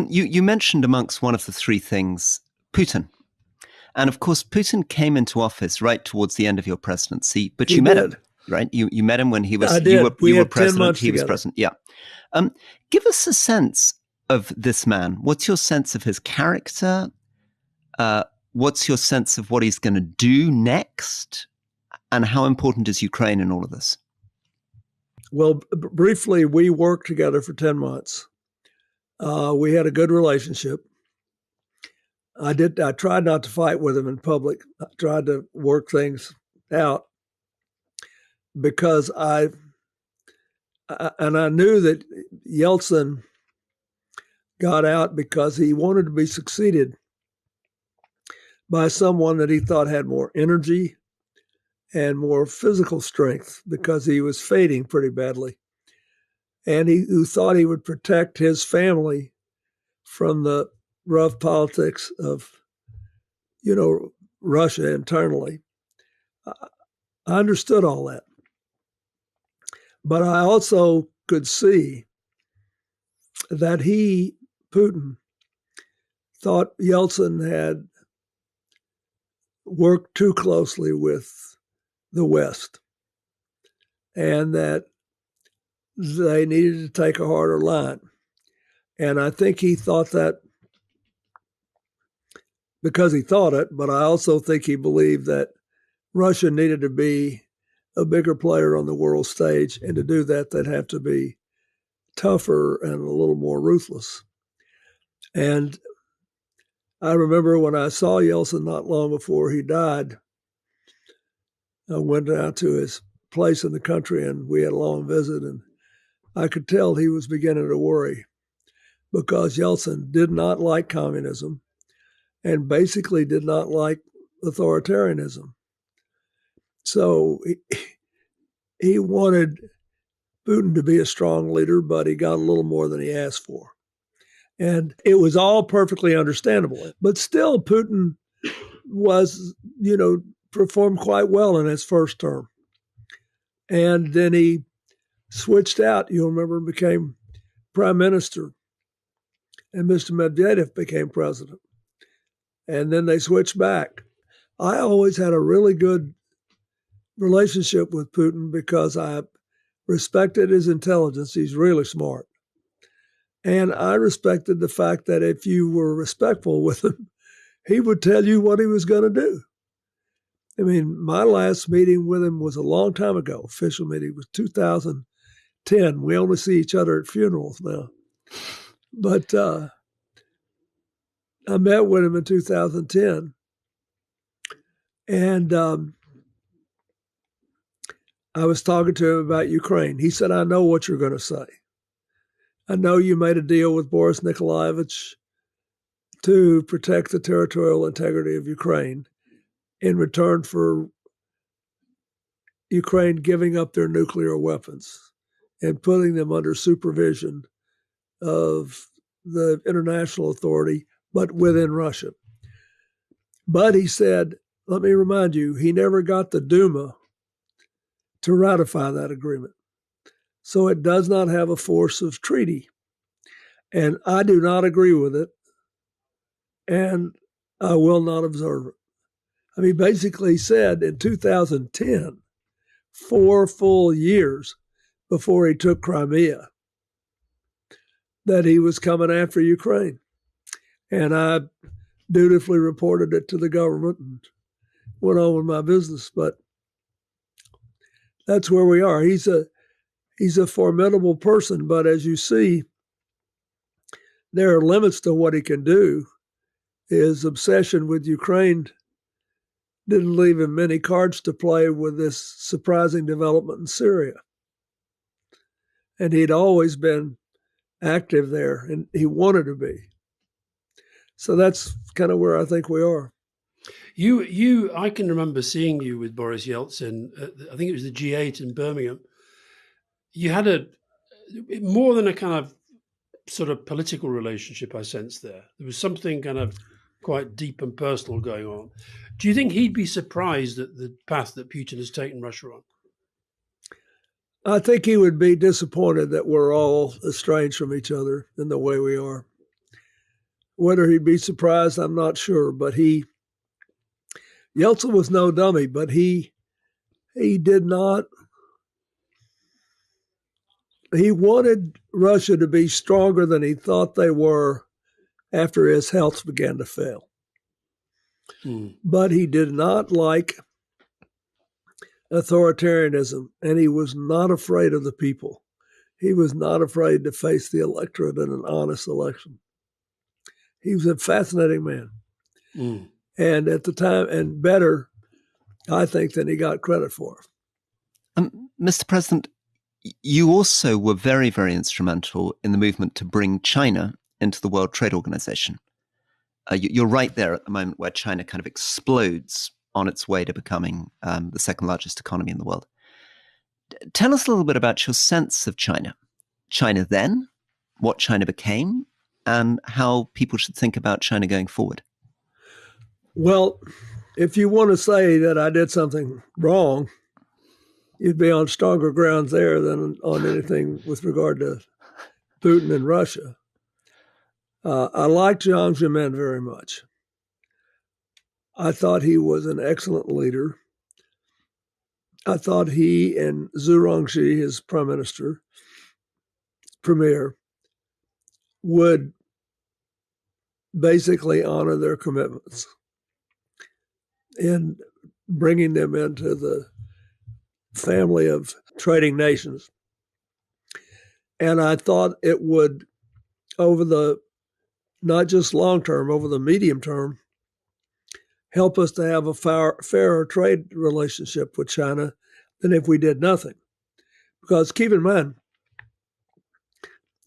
You mentioned amongst one of the three things, Putin. And of course, Putin came into office right towards the end of your presidency, but you met him, right? You met him when he was, I did. You were had president, 10 months he was together. president. Yeah. Give us a sense of this man. What's your sense of his character? What's your sense of what he's going to do next? And how important is Ukraine in all of this? Well, briefly, we worked together for 10 months. We had a good relationship. I tried not to fight with him in public. I tried to work things out because I knew that Yeltsin got out because he wanted to be succeeded by someone that he thought had more energy and more physical strength, because he was fading pretty badly. And who thought he would protect his family from the rough politics of, Russia internally. I understood all that. But I also could see that Putin, thought Yeltsin had worked too closely with the West, and that they needed to take a harder line. And I think he thought that because he thought it, but I also think he believed that Russia needed to be a bigger player on the world stage, and to do that, they'd have to be tougher and a little more ruthless. And I remember when I saw Yeltsin not long before he died, I went out to his place in the country and we had a long visit, and I could tell he was beginning to worry, because Yeltsin did not like communism and basically did not like authoritarianism. So he wanted Putin to be a strong leader, but he got a little more than he asked for. And it was all perfectly understandable. But still, Putin was, performed quite well in his first term. And then he switched out, you'll remember, and became prime minister. And Mr. Medvedev became president. And then they switched back. I always had a really good relationship with Putin because I respected his intelligence. He's really smart. And I respected the fact that if you were respectful with him, he would tell you what he was going to do. I mean, my last meeting with him was a long time ago. Official meeting was 2010. We only see each other at funerals now. But I met with him in 2010. And I was talking to him about Ukraine. He said, I know what you're going to say. I know you made a deal with Boris Nikolaevich to protect the territorial integrity of Ukraine in return for Ukraine giving up their nuclear weapons and putting them under supervision of the international authority, but within Russia. But he said, let me remind you, he never got the Duma to ratify that agreement. So it does not have a force of treaty. And I do not agree with it. And I will not observe it. I mean, basically said in 2010, 4 full years before he took Crimea, that he was coming after Ukraine. And I dutifully reported it to the government and went on with my business. But that's where we are. He's a formidable person, but as you see, there are limits to what he can do. His obsession with Ukraine didn't leave him many cards to play with this surprising development in Syria. And he'd always been active there, and he wanted to be. So that's kind of where I think we are. I can remember seeing you with Boris Yeltsin. I think it was the G8 in Birmingham. You had more than a kind of sort of political relationship, I sensed there. There was something kind of quite deep and personal going on. Do you think he'd be surprised at the path that Putin has taken Russia on? I think he would be disappointed that we're all estranged from each other in the way we are. whether he'd be surprised, I'm not sure. But Yeltsin was no dummy, but he did not. He wanted Russia to be stronger than he thought they were after his health began to fail. But he did not like authoritarianism, and he was not afraid of the people. He was not afraid to face the electorate in an honest election. He was a fascinating man. And at the time, and better, I think, than he got credit for. Mr. President, you also were very, very instrumental in the movement to bring China into the World Trade Organization. You're right there at the moment where China kind of explodes on its way to becoming the second largest economy in the world. Tell us a little bit about your sense of China then, what China became, and how people should think about China going forward. Well, if you want to say that I did something wrong, you'd be on stronger grounds there than on anything with regard to Putin and Russia. I liked Jiang Zemin very much. I thought he was an excellent leader. I thought he and Zhu Rongji, his premier, would basically honor their commitments in bringing them into the family of trading nations. And I thought it would, over the, not just long term, over the medium term, help us to have a fairer trade relationship with China than if we did nothing. Because keep in mind,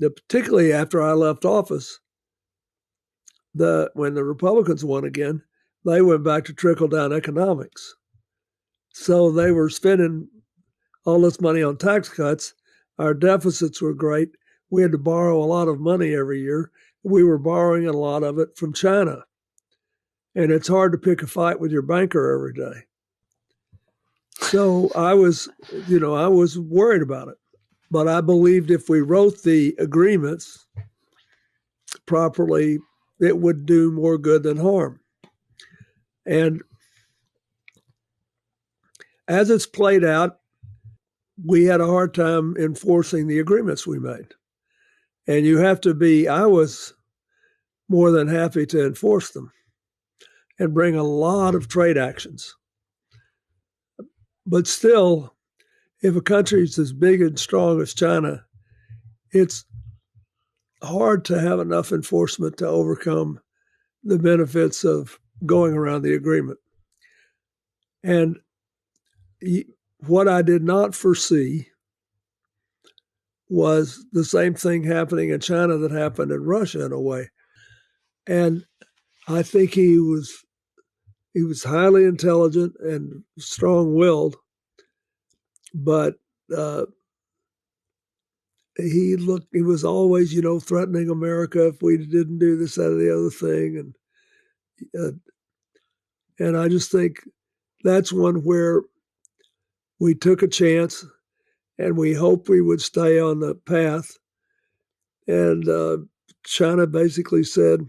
that particularly after I left office, when the Republicans won again, they went back to trickle-down economics. So they were spending all this money on tax cuts. Our deficits were great. We had to borrow a lot of money every year. We were borrowing a lot of it from China. And it's hard to pick a fight with your banker every day. So I was worried about it. But I believed if we wrote the agreements properly, it would do more good than harm. And as it's played out, we had a hard time enforcing the agreements we made. And I was more than happy to enforce them and bring a lot of trade actions. But still, if a country is as big and strong as China, it's hard to have enough enforcement to overcome the benefits of going around the agreement. And what I did not foresee was the same thing happening in China that happened in Russia in a way. And I think he was highly intelligent and strong-willed, but he was always, threatening America if we didn't do this, that, or the other thing. And I just think that's one where we took a chance and we hoped we would stay on the path. And China basically said,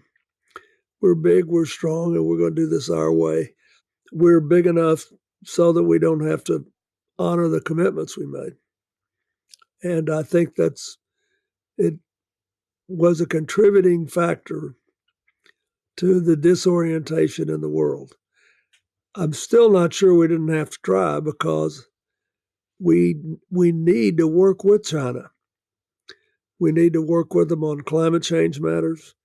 we're big, we're strong, and we're going to do this our way. We're big enough so that we don't have to honor the commitments we made. And I think it was a contributing factor to the disorientation in the world. I'm still not sure we didn't have to try, because we need to work with China. We need to work with them on climate change matters.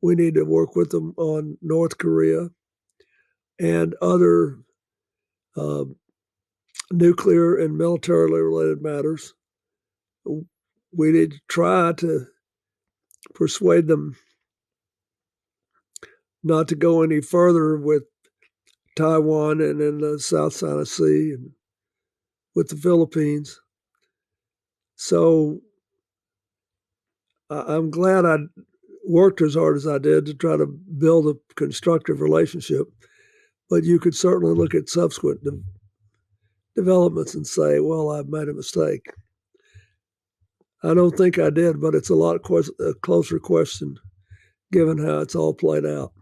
We need to work with them on North Korea and other nuclear and militarily related matters. We need to try to persuade them not to go any further with Taiwan and in the South China Sea and with the Philippines. So I'm glad I worked as hard as I did to try to build a constructive relationship. But you could certainly look at subsequent developments and say, well, I've made a mistake. I don't think I did, but it's a lot closer question given how it's all played out.